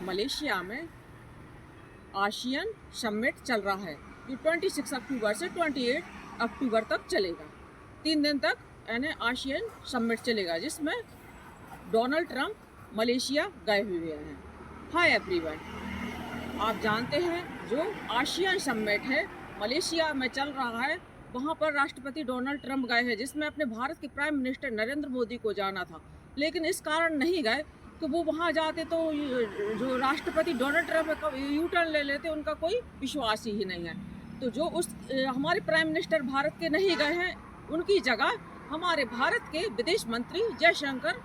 Malaysia में ASEAN summit चल रहा है जो 26 अक्टूबर से 28 अक्टूबर तक चलेगा। 3 दिन तक यानी आसियान समिट चलेगा, जिसमें डोनाल्ड ट्रंप मलेशिया गए हुए हैं। हाय एवरीवन, आप जानते हैं जो आसियान समिट है मलेशिया में चल रहा है, वहाँ पर राष्ट्रपति डोनाल्ड ट्रंप गए हैं, जिसमें अपने भारत के प्राइम मिनिस्टर नरेंद्र मोदी को जाना था, लेकिन इस कारण नहीं गए कि वो वहाँ जाते तो जो राष्ट्रपति डोनाल्ड ट्रंप यू टर्न ले लेते, उनका कोई विश्वास ही नहीं है। तो जो हमारे प्राइम मिनिस्टर भारत के नहीं गए हैं, उनकी जगह हमारे भारत के विदेश मंत्री जयशंकर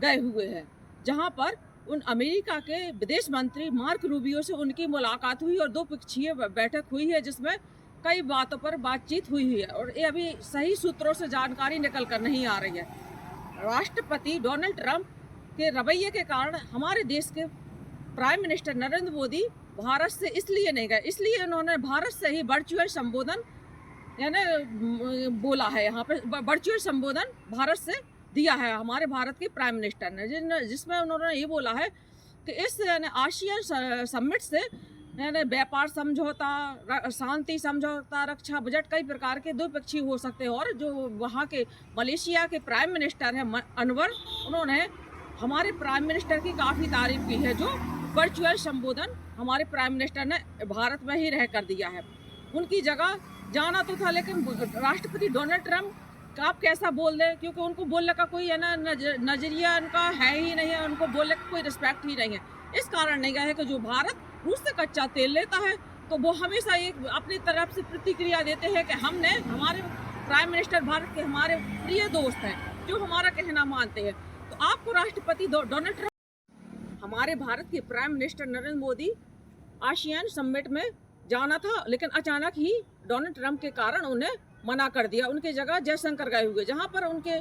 गए हुए हैं, जहां पर उन अमेरिका के विदेश मंत्री मार्क रूबियो से उनकी मुलाकात हुई और 2 पक्षीय बैठक हुई है, जिसमें कई बातों पर बातचीत हुई है और ये अभी सही सूत्रों से जानकारी निकल कर नहीं आ रही है। राष्ट्रपति डोनाल्ड ट्रंप के रवैये के कारण हमारे देश के प्राइम मिनिस्टर नरेंद्र मोदी भारत से इसलिए नहीं गए, इसलिए उन्होंने भारत से ही वर्चुअल संबोधन यानी बोला है, यहाँ पे वर्चुअल संबोधन भारत से दिया है हमारे भारत के प्राइम मिनिस्टर ने, जिसमें उन्होंने ये बोला है कि इस आसियान समिट से यानी व्यापार समझौता, शांति समझौता, रक्षा बजट, कई प्रकार के द्विपक्षीय हो सकते हैं। और जो वहाँ के मलेशिया के प्राइम मिनिस्टर हैं अनवर, उन्होंने हमारे प्राइम मिनिस्टर की काफ़ी तारीफ की है, जो वर्चुअल संबोधन हमारे प्राइम मिनिस्टर ने भारत में ही रह कर दिया है। उनकी जगह जाना तो था, लेकिन राष्ट्रपति डोनाल्ड ट्रंप आप कैसा बोल दें, क्योंकि उनको बोलने का कोई है ना नजरिया उनका है ही नहीं है, उनको बोलने का कोई रिस्पेक्ट ही नहीं है। इस कारण नहीं गया है कि जो भारत रूस से कच्चा तेल लेता है, तो वो हमेशा एक अपनी तरफ से प्रतिक्रिया देते हैं कि हमने, हमारे प्राइम मिनिस्टर भारत के हमारे प्रिय दोस्त हैं, जो हमारा कहना मानते हैं। तो आपको राष्ट्रपति डोनाल्ड ट्रंप, हमारे भारत के prime minister Narendra Modi ASEAN summit में जाना था, लेकिन अचानक ही डोनाल्ड ट्रंप के कारण उन्हें मना कर दिया। उनकी जगह जयशंकर गए हुए, जहां पर उनके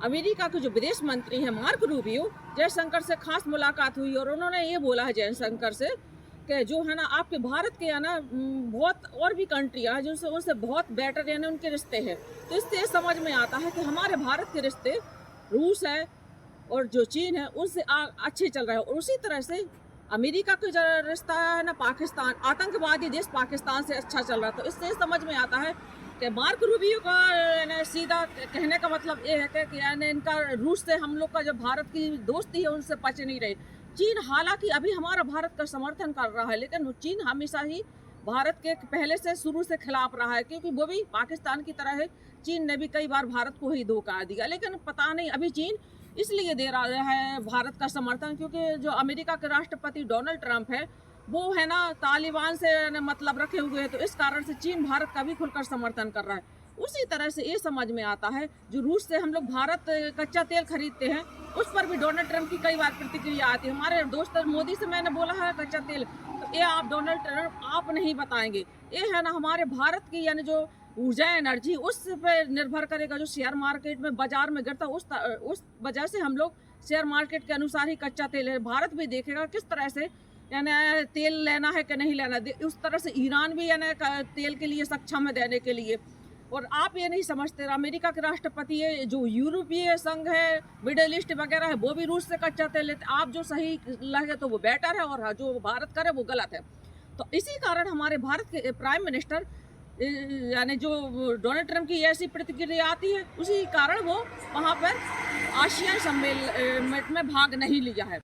अमेरिका के जो विदेश मंत्री हैं मार्क रूबियो, जयशंकर से खास मुलाकात हुई और उन्होंने ये बोला है जयशंकर से कि जो है ना आपके भारत के है ना बहुत और भी कंट्रियाँ हैं जिनसे उनसे बहुत बेटर यानी उनके रिश्ते हैं। तो इससे ये समझ में आता है कि हमारे भारत के रिश्ते रूस है और जो चीन है उनसे अच्छे चल रहे हैं। और उसी तरह से अमेरिका का जो रिश्ता है ना पाकिस्तान, आतंकवादी देश पाकिस्तान से अच्छा चल रहा है। तो इससे समझ में आता है कि मार्क रूबियो का सीधा कहने का मतलब ये है कि यानी इनका रूस से हम लोग का जो भारत की दोस्ती है उनसे पच नहीं रही। चीन हालांकि अभी हमारा भारत का समर्थन कर रहा है, लेकिन चीन हमेशा ही भारत के पहले से शुरू से खिलाफ रहा है, क्योंकि वो भी पाकिस्तान की तरह है। चीन ने भी कई बार भारत को ही धोखा दिया, लेकिन पता नहीं अभी चीन इसलिए दे रहा है भारत का समर्थन, क्योंकि जो अमेरिका के राष्ट्रपति डोनाल्ड ट्रंप है वो है ना तालिबान से मतलब रखे हुए हैं, तो इस कारण से चीन भारत का भी खुलकर समर्थन कर रहा है। उसी तरह से ये समझ में आता है जो रूस से हम लोग भारत कच्चा तेल खरीदते हैं, उस पर भी डोनाल्ड ट्रंप की कई बार प्रतिक्रिया आती है। हमारे दोस्त मोदी से मैंने बोला है कच्चा तेल, तो ये आप डोनाल्ड ट्रंप आप नहीं बताएंगे। ये है ना हमारे भारत की यानी जो ऊर्जा एनर्जी उस पर निर्भर करेगा, जो शेयर मार्केट में बाजार में गिरता उस वजह से हम लोग शेयर मार्केट के अनुसार ही कच्चा तेल है। भारत भी देखेगा किस तरह से यानी तेल लेना है कि नहीं लेना, उस तरह से ईरान भी यानी तेल के लिए सक्षम है देने के लिए। और आप ये नहीं समझते, अमेरिका के राष्ट्रपति है, जो यूरोपीय संघ है, मिडिल ईस्ट वगैरह है, वो भी रूस से कच्चा तेल लेते। आप जो सही लगे तो वो बेटर है और जो भारत करे वो गलत है। तो इसी कारण हमारे भारत के प्राइम मिनिस्टर यानी जो डोनाल्ड ट्रंप की ऐसी प्रतिक्रिया आती है, उसी कारण वो वहाँ पर आसियान सम्मेलन में भाग नहीं लिया है।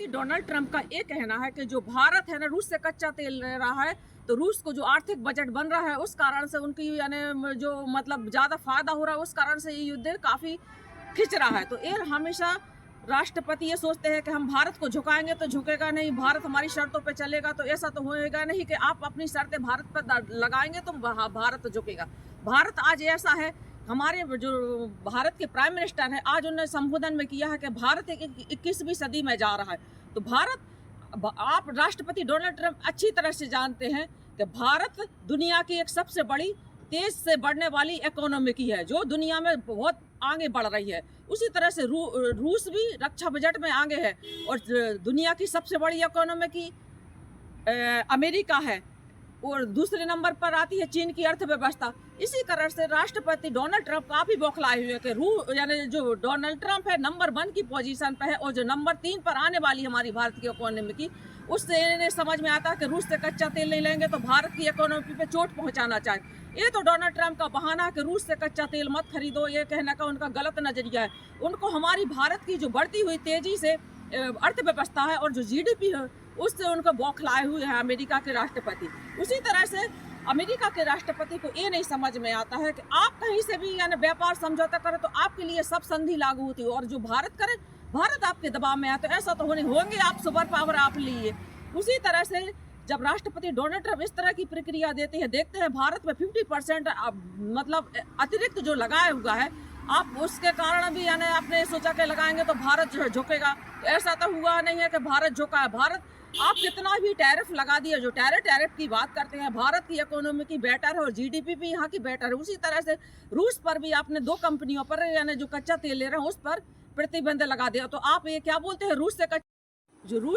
डोनाल्ड ट्रंप का ये कहना है कि जो भारत है ना रूस से कच्चा तेल ले रहा है, तो रूस को जो आर्थिक बजट बन रहा है उस कारण से उनकी यानी जो मतलब ज़्यादा फायदा हो रहा है, उस कारण से ये युद्ध काफ़ी खिंच रहा है। तो ये हमेशा राष्ट्रपति ये सोचते हैं कि हम भारत को झुकाएंगे तो झुकेगा नहीं, भारत हमारी शर्तों पे चलेगा तो ऐसा तो होएगा नहीं कि आप अपनी शर्तें भारत पर लगाएंगे तो भारत झुकेगा। भारत आज ऐसा है, हमारे जो भारत के प्राइम मिनिस्टर हैं आज उन्होंने संबोधन में किया है कि भारत 21वीं सदी में जा रहा है। तो भारत, आप राष्ट्रपति डोनाल्ड ट्रंप अच्छी तरह से जानते हैं कि भारत दुनिया की एक सबसे बड़ी तेज से बढ़ने वाली इकोनॉमी की है, जो दुनिया में बहुत आगे बढ़ रही है। उसी तरह से रूस भी रक्षा बजट में आगे है और दुनिया की सबसे बड़ी इकोनॉमी की अमेरिका है। और दूसरे नंबर पर आती है चीन की अर्थव्यवस्था। इसी कारण से राष्ट्रपति डोनाल्ड ट्रंप काफी बौखलाए हुए हैं कि यानी जो डोनाल्ड ट्रंप है नंबर 1 की पोजीशन पे है और जो नंबर 3 पर आने वाली हमारी भारत की इकोनॉमी की, उससे इन्हें समझ में आता है कि रूस से कच्चा तेल नहीं लेंगे तो भारत की इकोनॉमी पे चोट पहुंचाना चाहे। ये तो डोनाल्ड ट्रंप का बहाना है कि रूस से कच्चा तेल मत खरीदो, ये कहने का उनका गलत नजरिया है। उनको हमारी भारत की जो बढ़ती हुई तेजी से अर्थव्यवस्था है और जो जीडीपी है उससे उनको बौखलाए हुए हैं अमेरिका के राष्ट्रपति। उसी तरह से अमेरिका के राष्ट्रपति को ये नहीं समझ में आता है कि आप कहीं से भी यानी व्यापार समझौता करें तो आपके लिए सब संधि लागू होती है, और जो भारत करे, भारत आपके दबाव में है तो ऐसा तो होंगे आप सुपर पावर आप लिए। उसी तरह से जब राष्ट्रपति डोनाल्ड ट्रंप इस तरह की प्रक्रिया देते हैं, देखते हैं भारत में 50% मतलब अतिरिक्त जो लगाया हुआ है, आप उसके कारण भी यानी आपने सोचा के लगाएंगे तो भारत जो है झुकेगा, तो ऐसा तो हुआ नहीं है कि भारत झुका है। भारत आप कितना भी टैरिफ लगा दिया, जो टैरिफ की बात करते हैं, भारत की इकोनॉमी की बेटर है और जीडीपी भी यहाँ की बेटर है। उसी तरह से रूस पर भी आपने 2 कंपनियों पर यानी जो कच्चा तेल ले रहे हैं उस पर प्रतिबंध लगा दिया। तो आप ये क्या बोलते हैं, रूस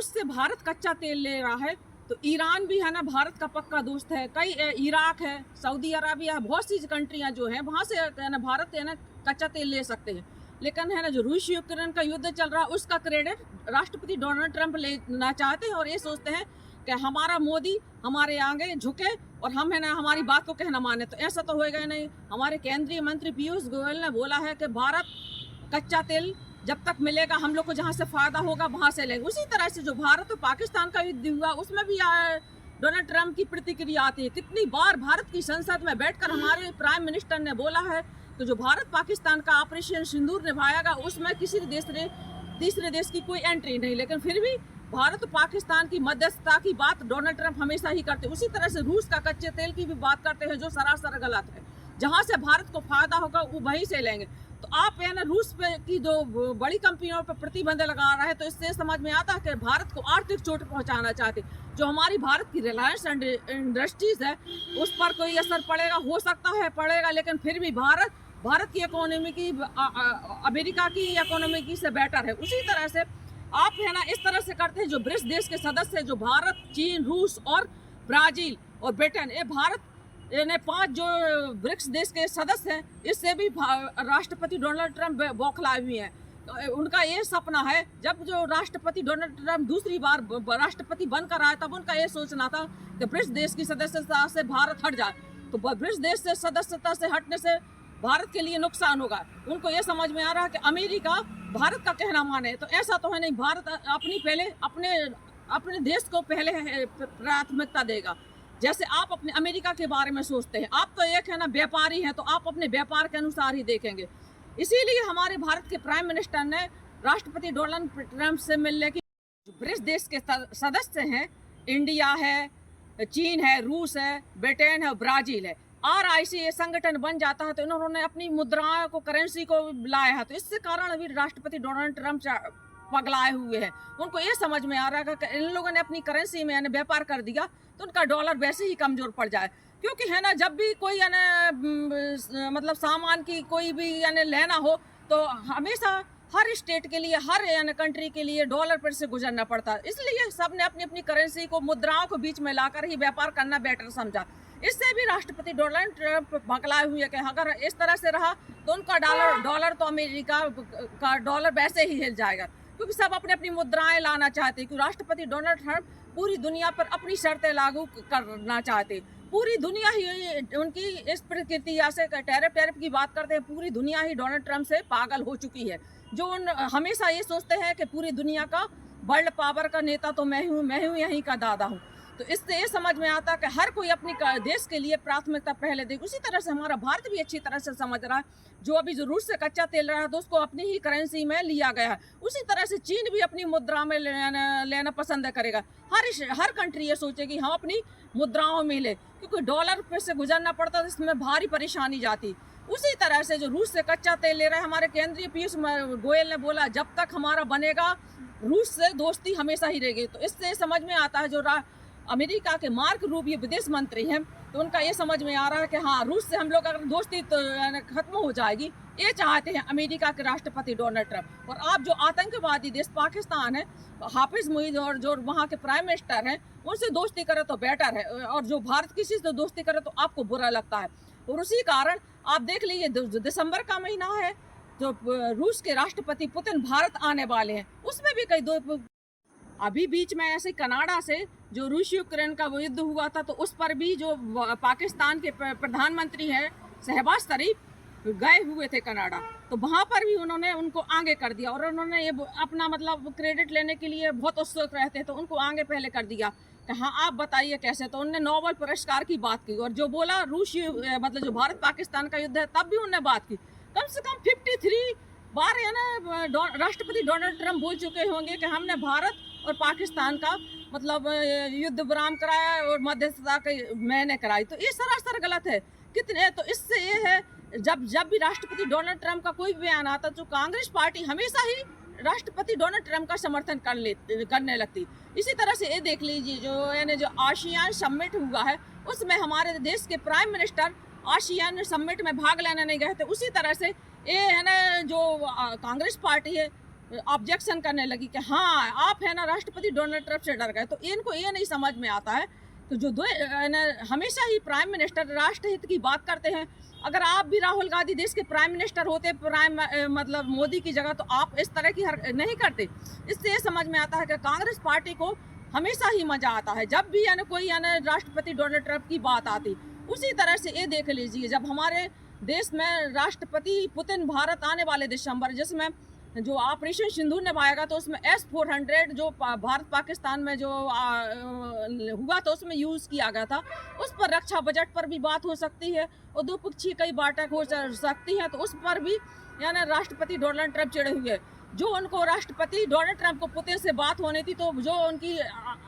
से भारत कच्चा तेल ले रहा है तो ईरान भी है ना भारत का पक्का दोस्त है, कई इराक है, सऊदी अरबिया, बहुत सी कंट्रियां जो हैं वहाँ से है ना भारत है ना कच्चा तेल ले सकते हैं। लेकिन है ना जो रूस यूक्रेन का युद्ध चल रहा है उसका क्रेडिट राष्ट्रपति डोनाल्ड ट्रंप लेना चाहते हैं और ये सोचते हैं कि हमारा मोदी हमारे आगे झुके और हम है ना हमारी बात को कहना माने। तो ऐसा तो होएगा नहीं। हमारे केंद्रीय मंत्री पीयूष गोयल ने बोला है कि भारत कच्चा तेल जब तक मिलेगा हम लोग को जहाँ से फायदा होगा वहाँ से लेंगे। उसी तरह से जो भारत और पाकिस्तान का युद्ध हुआ उसमें भी डोनाल्ड ट्रंप की प्रतिक्रिया आती है। कितनी बार भारत की संसद में बैठकर हमारे प्राइम मिनिस्टर ने बोला है कि जो भारत पाकिस्तान का ऑपरेशन सिंदूर निभाएगा उसमें किसी तीसरे देश की कोई एंट्री नहीं, लेकिन फिर भी भारत और पाकिस्तान की मध्यस्थता की बात डोनाल्ड ट्रंप हमेशा ही करते हैं। उसी तरह से रूस का कच्चे तेल की भी बात करते हैं जो सरासर गलत है। जहाँ से भारत को फायदा होगा वो वहीं से लेंगे। तो आप है ना रूस पे की जो बड़ी कंपनियों पर प्रतिबंध लगा रहा है तो इससे समझ में आता है कि भारत को आर्थिक चोट पहुंचाना चाहते। जो हमारी भारत की रिलायंस इंडस्ट्रीज है उस पर कोई असर पड़ेगा, हो सकता है पड़ेगा, लेकिन फिर भी भारत की इकोनॉमी की अमेरिका की इकोनॉमी की से बेटर है। उसी तरह से आप है ना इस तरह से करते हैं जो ब्रिक्स देश के सदस्य हैं, जो भारत, चीन, रूस और ब्राजील और ब्रिटेन, ये भारत ने 5 जो ब्रिक्स देश के सदस्य हैं, इससे भी राष्ट्रपति डोनाल्ड ट्रंप बौखलाए हुए हैं। तो उनका ये सपना है, जब जो राष्ट्रपति डोनाल्ड ट्रंप दूसरी बार राष्ट्रपति बनकर आए तब उनका ये सोचना था कि ब्रिक्स देश की सदस्यता से भारत हट जाए। तो ब्रिक्स देश से सदस्यता से हटने से भारत के लिए नुकसान होगा। उनको ये समझ में आ रहा है कि अमेरिका भारत का कहना माने, तो ऐसा तो है नहीं। भारत अपने देश को पहले प्राथमिकता देगा। जैसे आप अपने अमेरिका के बारे में सोचते हैं, आप तो एक है ना व्यापारी हैं, तो आप अपने व्यापार के अनुसार ही देखेंगे। इसीलिए हमारे भारत के प्राइम मिनिस्टर ने राष्ट्रपति डोनाल्ड ट्रंप से मिलने की, ब्रिक्स देश के सदस्य हैं, इंडिया है, चीन है, रूस है, ब्रिटेन है, ब्राजील है, RIC ये संगठन बन जाता है तो इन्होंने अपनी मुद्राओं को, करेंसी को लाया है। तो इससे कारण अभी राष्ट्रपति डोनाल्ड ट्रंप पगलाए हुए हैं। उनको ये समझ में आ रहा है कि इन लोगों ने अपनी करेंसी में यानी व्यापार कर दिया तो उनका डॉलर वैसे ही कमजोर पड़ जाए। क्योंकि है ना जब भी कोई यानी मतलब सामान की कोई भी यानी लेना हो तो हमेशा हर स्टेट के लिए, हर यानी कंट्री के लिए डॉलर पर से गुजरना पड़ता है। इसलिए सब ने अपनी अपनी करेंसी को, मुद्राओं को बीच में लाकर ही व्यापार करना बेटर समझा। इससे भी राष्ट्रपति डोनाल्ड ट्रंप भगलाए हुए कि अगर इस तरह से रहा तो उनका डॉलर तो अमेरिका का डॉलर वैसे ही हिल जाएगा, क्योंकि सब अपनी अपनी मुद्राएं लाना चाहते हैं। क्योंकि राष्ट्रपति डोनाल्ड ट्रंप पूरी दुनिया पर अपनी शर्तें लागू करना चाहते। पूरी दुनिया ही उनकी इस प्रक्रिया से टैरिफ की बात करते हैं। पूरी दुनिया ही डोनाल्ड ट्रंप से पागल हो चुकी है। जो हमेशा ये सोचते हैं कि पूरी दुनिया का वर्ल्ड पावर का नेता तो मैं हूँ यहीं का दादा हूँ। तो इससे ये समझ में आता है कि हर कोई अपनी देश के लिए प्राथमिकता पहले दे। उसी तरह से हमारा भारत भी अच्छी तरह से समझ रहा है। जो अभी जो रूस से कच्चा तेल रहा है तो उसको अपनी ही करेंसी में लिया गया है। उसी तरह से चीन भी अपनी मुद्रा में लेना पसंद करेगा। हर कंट्री ये सोचेगी हम अपनी मुद्राओं में ले, क्योंकि डॉलर पे से गुजरना पड़ता तो इसमें भारी परेशानी जाती। उसी तरह से जो रूस से कच्चा तेल ले रहा है, हमारे केंद्रीय पीयूष गोयल ने बोला जब तक हमारा बनेगा रूस से दोस्ती हमेशा ही रहेगी। तो इससे समझ में आता है जो अमेरिका के मार्क रूबियो विदेश मंत्री हैं, तो उनका ये समझ में आ रहा है कि हाँ, रूस से हम लोग अगर दोस्ती तो खत्म हो जाएगी, ये चाहते हैं अमेरिका के राष्ट्रपति डोनाल्ड ट्रंप। और आप जो आतंकवादी देश पाकिस्तान है, हाफिज मुईद और जो वहाँ के प्राइम मिनिस्टर हैं, उनसे दोस्ती करे तो बेटर है, और जो भारत किसी से दोस्ती करे तो आपको बुरा लगता है। और उसी कारण आप देख लीजिए, दिसंबर का महीना है, जो रूस के राष्ट्रपति पुतिन भारत आने वाले हैं, उसमें भी कई दो अभी बीच में ऐसे कनाडा से जो रूस यूक्रेन का वो युद्ध हुआ था, तो उस पर भी जो पाकिस्तान के प्रधानमंत्री हैं शहबाज शरीफ गए हुए थे कनाडा, तो वहाँ पर भी उन्होंने उनको आगे कर दिया। और उन्होंने ये अपना मतलब क्रेडिट लेने के लिए बहुत उत्सुक रहते, तो उनको आगे पहले कर दिया कि हाँ आप बताइए कैसे। तो उन्होंने नोबेल पुरस्कार की बात की, और जो बोला मतलब जो भारत पाकिस्तान का युद्ध है, तब भी उन्होंने बात की। कम से कम 53 बार है ना राष्ट्रपति डोनाल्ड ट्रंप बोल चुके होंगे कि हमने भारत और पाकिस्तान का मतलब युद्ध विराम कराया और मध्यस्थता मैंने कराई। तो ये सरासर गलत है कितने। तो इससे ये है, जब भी राष्ट्रपति डोनाल्ड ट्रंप का कोई बयान आता, तो कांग्रेस पार्टी हमेशा ही राष्ट्रपति डोनाल्ड ट्रंप का समर्थन करने लगती। इसी तरह से ये देख लीजिए, जो आसियान समिट हुआ है, उसमें हमारे देश के प्राइम मिनिस्टर आसियान समिट में भाग लेने नहीं गए थे। उसी तरह से ये है ना, जो कांग्रेस पार्टी है, ऑब्जेक्शन करने लगी कि हाँ आप है ना राष्ट्रपति डोनाल्ड ट्रंप से डर गए। तो इनको ये नहीं समझ में आता है कि जो हमेशा ही प्राइम मिनिस्टर राष्ट्रहित की बात करते हैं। अगर आप भी राहुल गांधी देश के प्राइम मिनिस्टर होते, मतलब मोदी की जगह, तो आप इस तरह की नहीं करते। इससे ये समझ में आता है कि कांग्रेस पार्टी को हमेशा ही मजा आता है जब भी कोई राष्ट्रपति डोनाल्ड ट्रंप की बात आती। उसी तरह से ये देख लीजिए, जब हमारे देश में राष्ट्रपति पुतिन भारत आने वाले दिसंबर, जिसमें जो ऑपरेशन सिंदूर निभाएगा, तो उसमें S-400 जो भारत पाकिस्तान में जो हुआ था उसमें यूज़ किया गया था, उस पर रक्षा बजट पर भी बात हो सकती है और द्विपक्षीय कई बैठक हो सकती है। तो उस पर भी राष्ट्रपति डोनाल्ड ट्रंप चिड़े हुए। जो उनको राष्ट्रपति डोनाल्ड ट्रंप को पुतिन से बात होनी थी, तो जो उनकी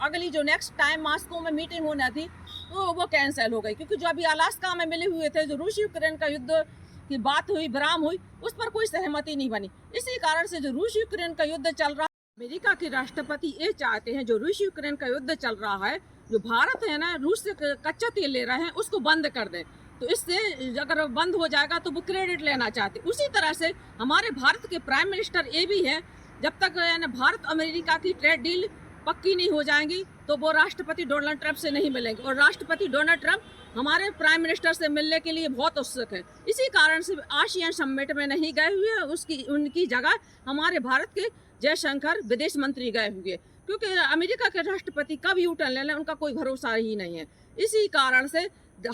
अगली जो नेक्स्ट टाइम मास्को में मीटिंग होना थी, तो वो कैंसिल हो गई, क्योंकि जो अभी अलास्का में मिले हुए थे, जो रूस यूक्रेन का युद्ध की बात हुई, विराम हुई, उस पर कोई सहमति नहीं बनी। इसी कारण से जो रूस यूक्रेन का युद्ध चल रहा है, अमेरिका के राष्ट्रपति ये चाहते हैं, जो रूस यूक्रेन का युद्ध चल रहा है, जो भारत है ना रूस से कच्चा तेल ले रहे हैं, उसको बंद कर दें। तो इससे अगर बंद हो जाएगा तो वो क्रेडिट लेना चाहते। उसी तरह से हमारे भारत के प्राइम मिनिस्टर ये भी है, जब तक भारत अमेरिका की ट्रेड डील पक्की नहीं हो जाएंगी, तो वो राष्ट्रपति डोनाल्ड ट्रंप से नहीं मिलेंगे। और राष्ट्रपति डोनाल्ड ट्रंप हमारे प्राइम मिनिस्टर से मिलने के लिए बहुत उत्सुक है। इसी कारण से आसियान समिट में नहीं गए हुए, उनकी जगह हमारे भारत के जयशंकर विदेश मंत्री गए हुए, क्योंकि अमेरिका के राष्ट्रपति कब यू टर्न ले लें उनका कोई भरोसा ही नहीं है। इसी कारण से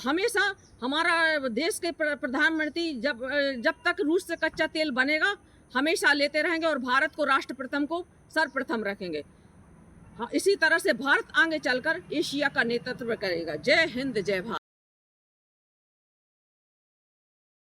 हमेशा हमारा देश के प्रधानमंत्री जब तक रूस से कच्चा तेल बनेगा, हमेशा लेते रहेंगे और भारत को राष्ट्रप्रथम को सर्वप्रथम रखेंगे। हाँ, इसी तरह से भारत आगे चलकर एशिया का नेतृत्व करेगा। जय हिंद, जय भारत।